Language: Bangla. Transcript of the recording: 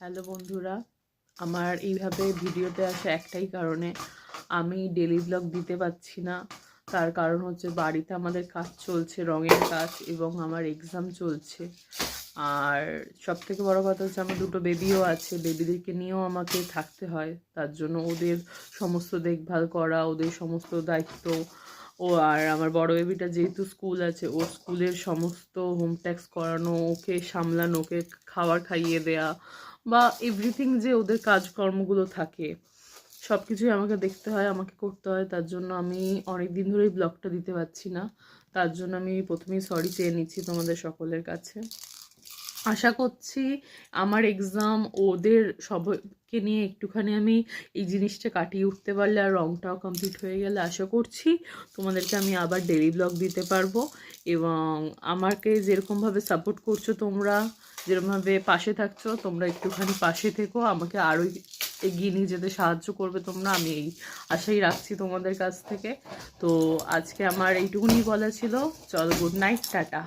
হ্যালো বন্ধুরা, আমার এইভাবে ভিডিওতে আসা একটাই কারণে, আমি ডেলি ব্লগ দিতে পারছি না। তার কারণ হচ্ছে বাড়িতে আমাদের কাজ চলছে, রঙের কাজ, এবং আমার এক্সাম চলছে। আর সবথেকে বড় কথা হচ্ছে আমার দুটো বেবিও আছে, বেবিদেরকে নিয়েও আমাকে থাকতে হয়। তার জন্য ওদের সমস্ত দেখভাল করা, ওদের সমস্ত দায়িত্ব। আর আমার বড় বেবিটা যেহেতু স্কুল আছে, ওর স্কুলের সমস্ত হোম ট্যাক্স করানো, ওকে সামলানো, ওকে খাবার খাইয়ে দেয়া বা এভরিথিং যে ওদের কাজকর্মগুলো থাকে, সব কিছুই আমাকে দেখতে হয়, আমাকে করতে হয়। তার জন্য আমি অনেক দিন ধরেই ব্লগটা দিতে পারছি না। তার জন্য আমি প্রথমেই সরি চেয়ে নিচ্ছি তোমাদের সকলের কাছে। আশা করছি আমার এক্সাম, ওদের সবাইকে নিয়ে একটুখানি আমি এই জিনিসটা কাটিয়ে উঠতে পারলে, আর রংটাও কমপ্লিট হয়ে গেলে, আশা করছি তোমাদেরকে আমি আবার ডেইলি ব্লগ দিতে পারবো। এবং আমাকে যেরকমভাবে সাপোর্ট করছো তোমরা, যেরকমভাবে পাশে থাকছো, তোমরা একটুখানি পাশে থেকো, আমাকে আরও এগিয়ে নিয়ে যেতে সাহায্য করবে তোমরা, আমি এই আশাই রাখছি তোমাদের কাছ থেকে। তো আজকে আমার এইটুকুনি বলা ছিল। চল, গুড নাইট, টাটা।